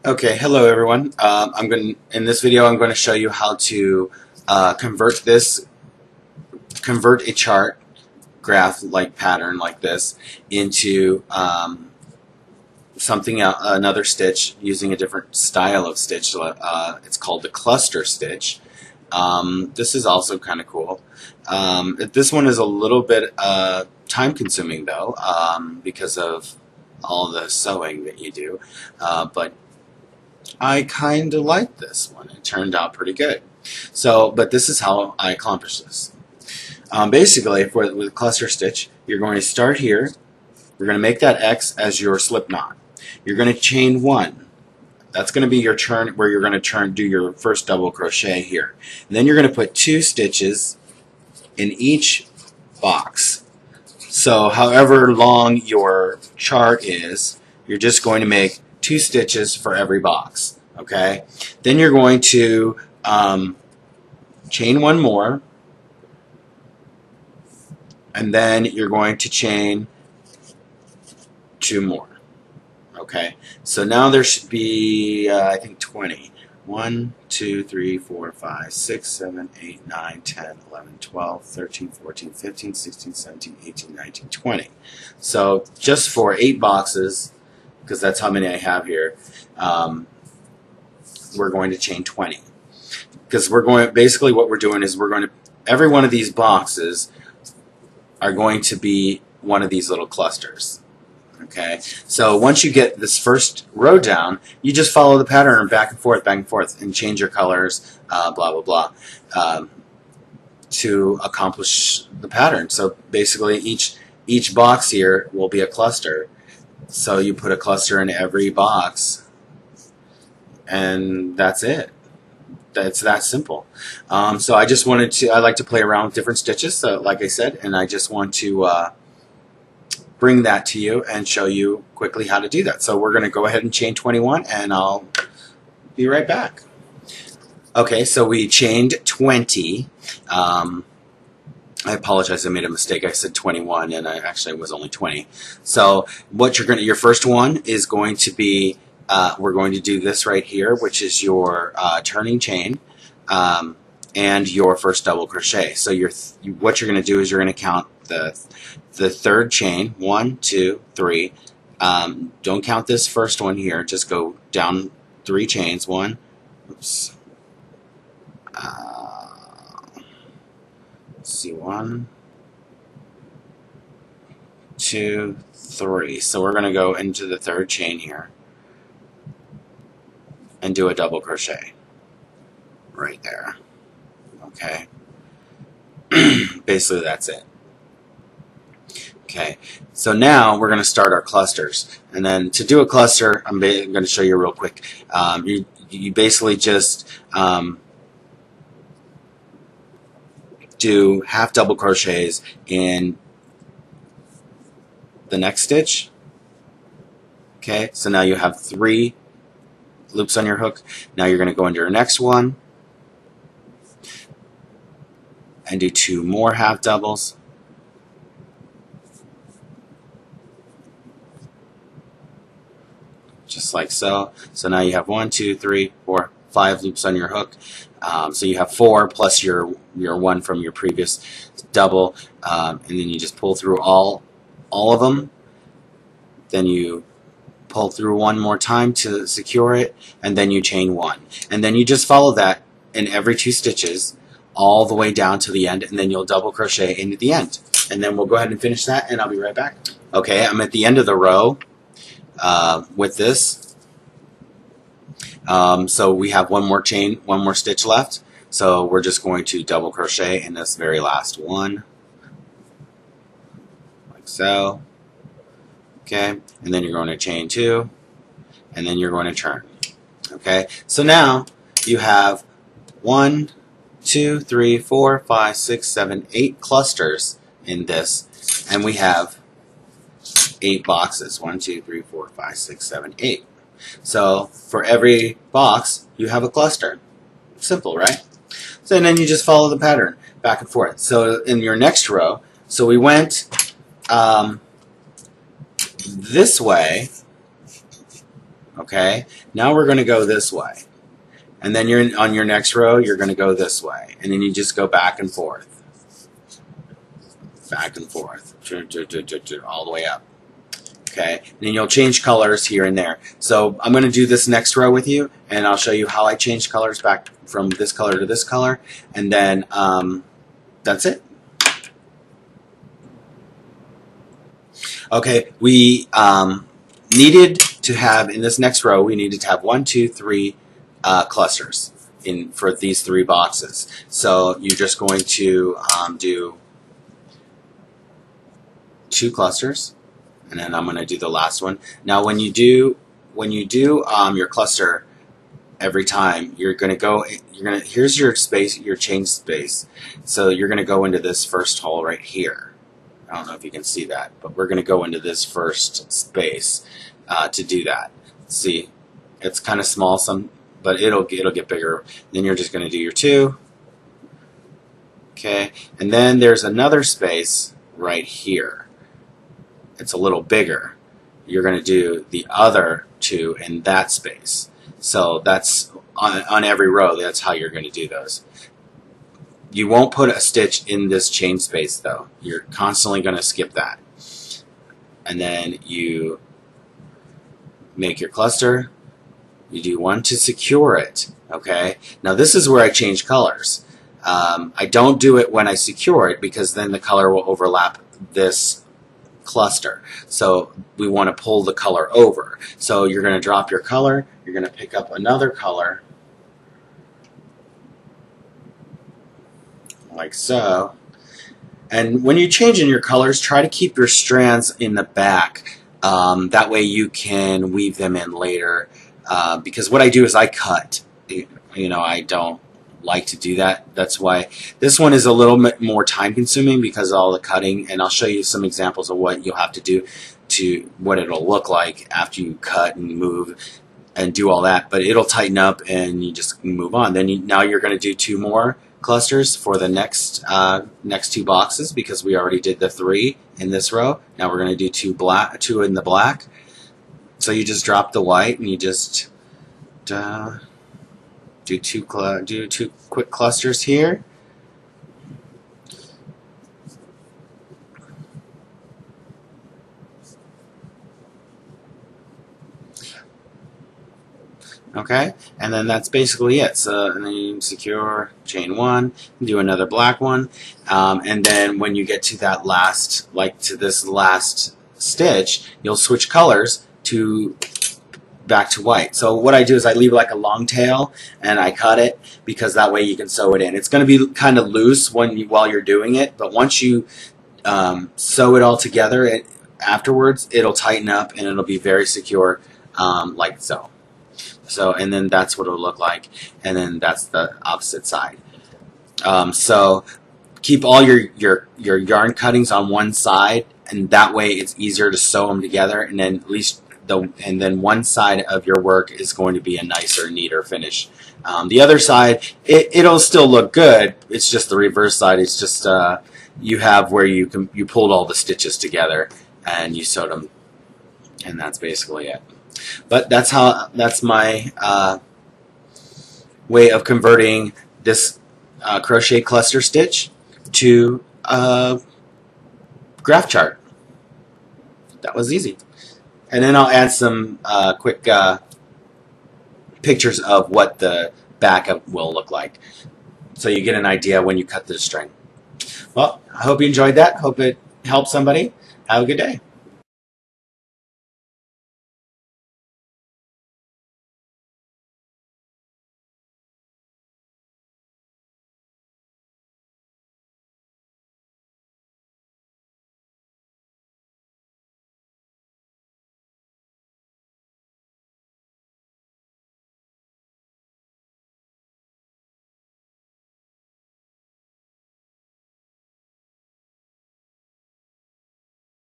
Okay, hello everyone. In this video I'm going to show you how to convert a chart graph like pattern like this into another stitch using a different style of stitch. It's called the cluster stitch. This is also kind of cool. This one is a little bit time consuming though, because of all the sewing that you do, but I kind of like this one. It turned out pretty good. But this is how I accomplish this. Basically, with cluster stitch, you're going to start here. We're going to make that X as your slip knot. You're going to chain one. That's going to be your turn where you're going to do your first double crochet here. And then you're going to put 2 stitches in each box. So however long your chart is, you're just going to make 2 stitches for every box. Okay? Then you're going to chain one more, and then you're going to chain 2 more. Okay? So now there should be, I think, 20. 1, 2, 3, 4, 5, 6, 7, 8, 9, 10, 11, 12, 13, 14, 15, 16, 17, 18, 19, 20. So just for 8 boxes, because that's how many I have here, we're going to chain 20. Because basically what we're doing is every one of these boxes are going to be one of these little clusters. Okay, so once you get this first row down, you just follow the pattern back and forth, and change your colors, blah, blah, blah, to accomplish the pattern. So basically each box here will be a cluster. So you put a cluster in every box, and that's it. It's that simple. So I like to play around with different stitches, like I said, and I just want to bring that to you and show you quickly how to do that. So we're going to go ahead and chain 21, and I'll be right back. Okay, so we chained 20. I apologize, I made a mistake. I said 21, and I actually was only 20. So what your first one is going to be, we're going to do this right here, which is your turning chain, and your first double crochet. So what you're going to do is you're going to count the third chain, 1, 2, 3. Don't count this first one here. Just go down 3 chains. 1, oops. Let's see, 1, 2, 3. So we're going to go into the third chain here and do a double crochet right there. Okay. Basically, that's it. Okay, so now we're going to start our clusters. And then to do a cluster, I'm going to show you real quick. You basically just do half double crochets in the next stitch. Okay, so now you have 3 loops on your hook. Now you're going to go into your next one and do 2 more half doubles. Just like so. So now you have 1, 2, 3, 4, 5 loops on your hook. So you have 4 plus your 1 from your previous double, and then you just pull through all of them. Then you pull through one more time to secure it, and then you chain 1. And then you just follow that in every 2 stitches all the way down to the end, and then you'll double crochet into the end. And then we'll go ahead and finish that, and I'll be right back. Okay, I'm at the end of the row with this. So we have one more stitch left. So we're just going to double crochet in this very last one, like so. Okay, and then you're going to chain 2, and then you're going to turn. Okay, so now you have 1, 2, 3, 4, 5, 6, 7, 8 clusters in this, and we have 8 boxes. 1, 2, 3, 4, 5, 6, 7, 8. So for every box, you have a cluster. Simple, right? So then you just follow the pattern back and forth. So in your next row, so we went this way, Okay, now we're going to go this way. And then you're on your next row, you're going to go this way. And then you just go back and forth. Back and forth. All the way up. Okay, and then you'll change colors here and there. So I'm going to do this next row with you, and I'll show you how I change colors back from this color to this color. And then that's it. Okay, we needed to have, in this next row, we needed to have 1, 2, 3 clusters for these 3 boxes. So you're just going to do 2 clusters, and then I'm going to do the last one. Now, when you do your cluster every time, you're going to go. Here's your space, your chain space. So you're going to go into this first hole right here. I don't know if you can see that, but we're going to go into this first space to do that. See, it's kind of small, but it'll get bigger. Then you're just going to do your 2. Okay, and then there's another space right here. It's a little bigger. You're going to do the other 2 in that space. So that's on every row. That's how you're going to do those. You won't put a stitch in this chain space though. You're constantly going to skip that. And then you make your cluster. You do 1 to secure it. Okay. Now this is where I change colors. I don't do it when I secure it because then the color will overlap this cluster. So we want to pull the color over. So you're going to drop your color. You're going to pick up another color. Like so. And when you change in your colors, try to keep your strands in the back. That way you can weave them in later. Because what I do is I cut. You know, I don't like to do that. That's why this one is a little bit more time consuming because of all the cutting, and I'll show you some examples of what you'll have to do to what it'll look like after you cut and move and do all that. But it'll tighten up and you just move on. Then now you're going to do 2 more clusters for the next 2 boxes because we already did the 3 in this row. Now we're going to do 2 in the black. So you just drop the white and you just do 2 quick clusters here. Okay, and then that's basically it. So and then you secure chain 1, do another black one, and then when you get to that last, to this last stitch, you'll switch colors to back to white. So what I do is I leave like a long tail and I cut it because that way you can sew it in. It's going to be kind of loose while you're doing it, but once you sew it all together, afterwards it'll tighten up and it'll be very secure, like so. So, and then that's what it'll look like, and then that's the opposite side. So keep all your yarn cuttings on one side, and that way it's easier to sew them together, and then at least then one side of your work is going to be a nicer, neater finish. The other side, it'll still look good. It's just the reverse side. It's just you have where you pulled all the stitches together and you sewed them, and that's basically it. But that's my way of converting this crochet cluster stitch to a graph chart. That was easy. And then I'll add some quick pictures of what the back will look like, so you get an idea when you cut the string. Well, I hope you enjoyed that. Hope it helped somebody. Have a good day.